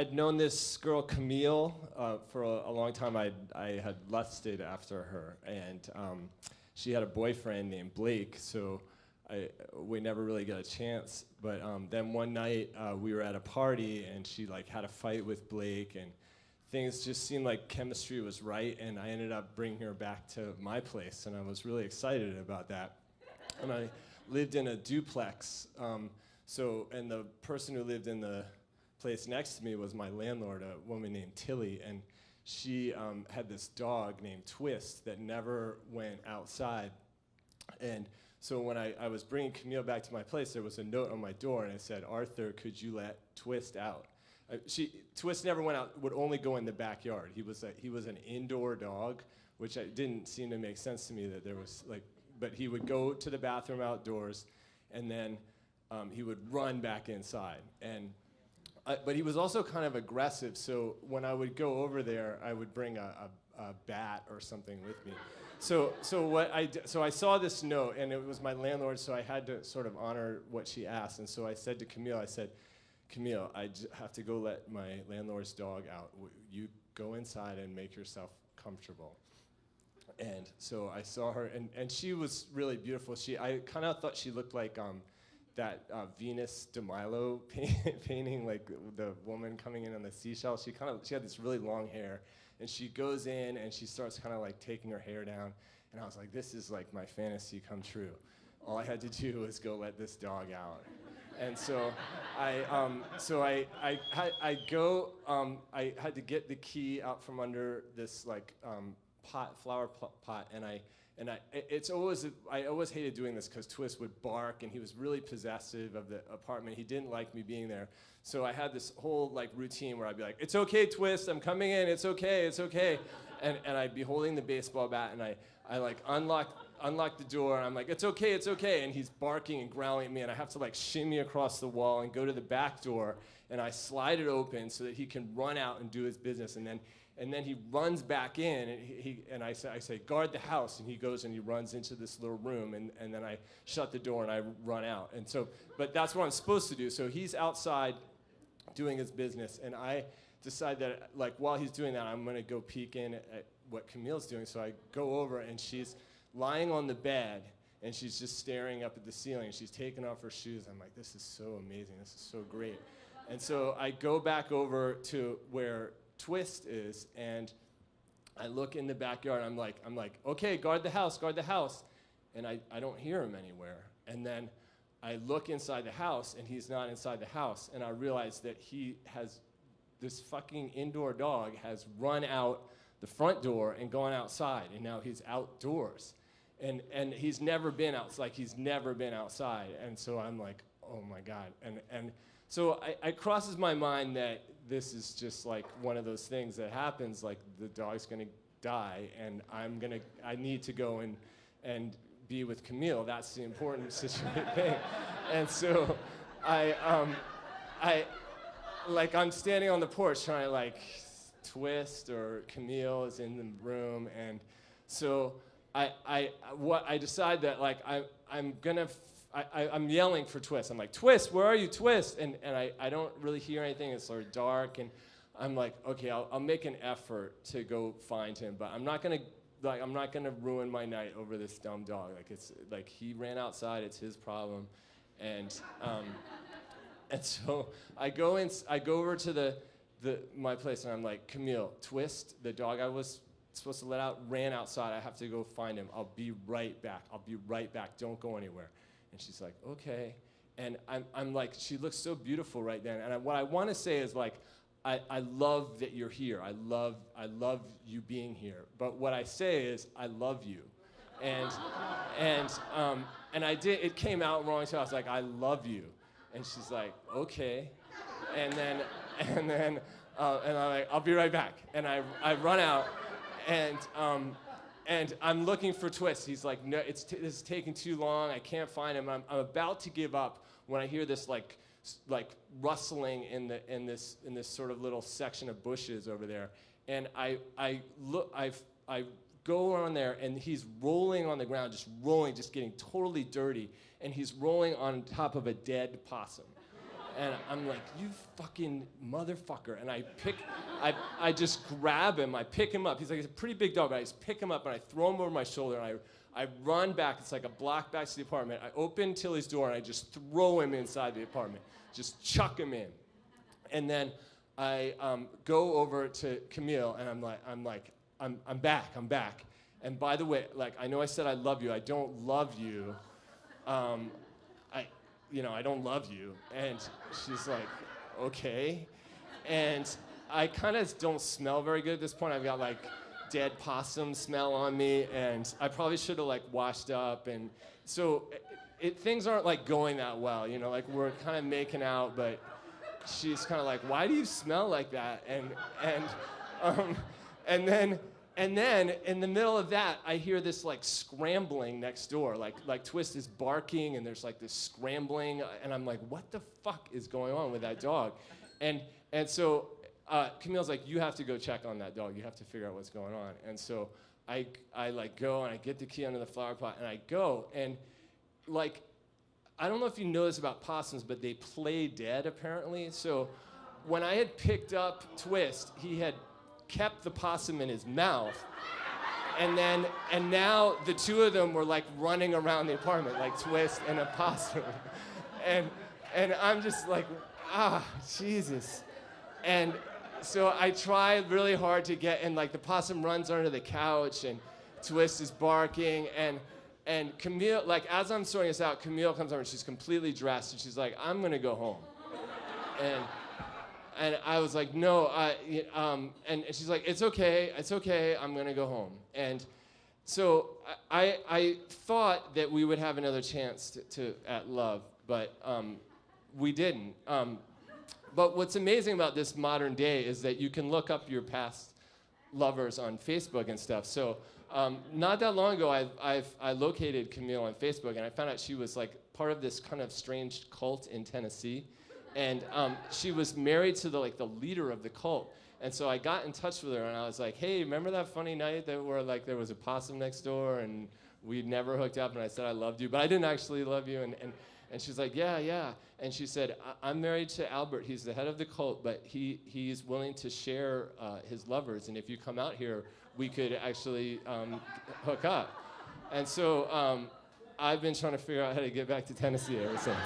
had known this girl, Camille, for a long time. I had lusted after her, and she had a boyfriend named Blake, so we never really got a chance. But then one night, we were at a party, and she like had a fight with Blake, and things just seemed like chemistry was right, and I ended up bringing her back to my place, and I was really excited about that. And I lived in a duplex, and the person who lived in the place next to me was my landlord, a woman named Tilly, and she had this dog named Twist that never went outside. And so when I was bringing Camille back to my place, there was a note on my door, and it said, "Arthur, could you let Twist out?" Twist never went out, would only go in the backyard. He was an indoor dog, which didn't seem to make sense to me that there was like, but he would go to the bathroom outdoors, and then he would run back inside. But he was also kind of aggressive, so when I would go over there, I would bring a bat or something with me. So I saw this note, and it was my landlord, so I had to sort of honor what she asked. And so I said to Camille, I said, "Camille, I have to go let my landlord's dog out. You go inside and make yourself comfortable." And so I saw her, and she was really beautiful. I kind of thought she looked like that Venus de Milo painting, like the woman coming in on the seashell. She had this really long hair, and she goes in and she starts kind of like taking her hair down, and I was like, this is like my fantasy come true. All I had to do was go let this dog out. And so I had to get the key out from under this like flower pot, and I always hated doing this because Twist would bark, and he was really possessive of the apartment. He didn't like me being there. So I had this whole like routine where I'd be like, "It's okay, Twist, I'm coming in, it's okay, it's okay." And I'd be holding the baseball bat, and I like unlock the door, and I'm like, "It's okay, it's okay." And he's barking and growling at me, and I have to like shimmy across the wall and go to the back door, and I slide it open so that he can run out and do his business. And then he runs back in, and I say, "Guard the house," and he goes and he runs into this little room, and then I shut the door and I run out. And so, but that's what I'm supposed to do. So he's outside doing his business, and I decide that like while he's doing that, I'm gonna go peek in at what Camille's doing. So I go over, and she's lying on the bed, and she's just staring up at the ceiling. She's taking off her shoes. I'm like, this is so amazing. This is so great. And so I go back over to where Twist is, and I look in the backyard. I'm like, okay, guard the house, and I don't hear him anywhere. And then I look inside the house, and he's not inside the house, and I realize that this fucking indoor dog has run out the front door and gone outside, and now he's outdoors, and he's never been outside, and so I'm like, oh my God, and so it crosses my mind that this is just like one of those things that happens, like the dog's gonna die, and I need to go and be with Camille. That's the important thing. And so I'm standing on the porch trying to like Twist or Camille is in the room, and so I decide that like I'm yelling for Twist. I'm like, "Twist, where are you, Twist?" And I don't really hear anything. It's sort of dark, and I'm like, okay, I'll make an effort to go find him, but I'm not gonna ruin my night over this dumb dog. Like it's like he ran outside. It's his problem, and so I go over to my place, and I'm like, "Camille, Twist, the dog I was supposed to let out, ran outside. I have to go find him. I'll be right back. Don't go anywhere." And she's like, "Okay." And I'm like, she looks so beautiful right then. And what I want to say is like, I love that you're here. I love you being here. But what I say is, I love you. And it came out wrong. So I was like, "I love you." And she's like, "Okay." And then and I'm like, "I'll be right back." And I run out, and I'm looking for Twist. He's like, "No, this is taking too long. I can't find him." I'm about to give up when I hear this like rustling in this sort of little section of bushes over there. And I go on there, and he's rolling on the ground, just getting totally dirty, and he's rolling on top of a dead possum. And I'm like, you fucking motherfucker. And I just grab him, I pick him up. He's a pretty big dog, but I just pick him up and I throw him over my shoulder and I run back. It's like a block back to the apartment. I open Tilly's door and I just throw him inside the apartment. Just chuck him in. And then I go over to Camille and I'm back. And by the way, like, I know I said I love you. I don't love you. I don't love you. And she's like, okay. And I kind of don't smell very good at this point. I've got like dead possum smell on me, and I probably should have like washed up. And so things aren't like going that well, like we're kind of making out, but she's kind of like, why do you smell like that? And then in the middle of that, I hear this like scrambling next door, like Twist is barking and there's like this scrambling, and I'm like, what the fuck is going on with that dog? And so Camille's like, you have to go check on that dog. You have to figure out what's going on. And so I like go and I get the key under the flower pot and I go, and like, I don't know if you know this about possums, but they play dead apparently. So when I had picked up Twist, he had kept the possum in his mouth, and now the two of them were like running around the apartment like Twist and a possum, and I'm just like, Jesus. And so I try really hard to get, and like the possum runs under the couch and Twist is barking, and Camille, like as I'm sorting this out, Camille comes over and she's completely dressed and she's like, I'm gonna go home. And I was like, no, and she's like, it's okay, I'm gonna go home. And so I thought that we would have another chance at love, but we didn't. But what's amazing about this modern day is that you can look up your past lovers on Facebook and stuff. So not that long ago, I located Camille on Facebook, and I found out she was like part of this kind of strange cult in Tennessee. And she was married to the leader of the cult. And so I got in touch with her and I was like, hey, remember that funny night that where like there was a possum next door and we'd never hooked up and I said I loved you, but I didn't actually love you? And she's like, yeah. And she said, I'm married to Albert. He's the head of the cult, but he's willing to share his lovers. And if you come out here, we could actually hook up. And so I've been trying to figure out how to get back to Tennessee ever since.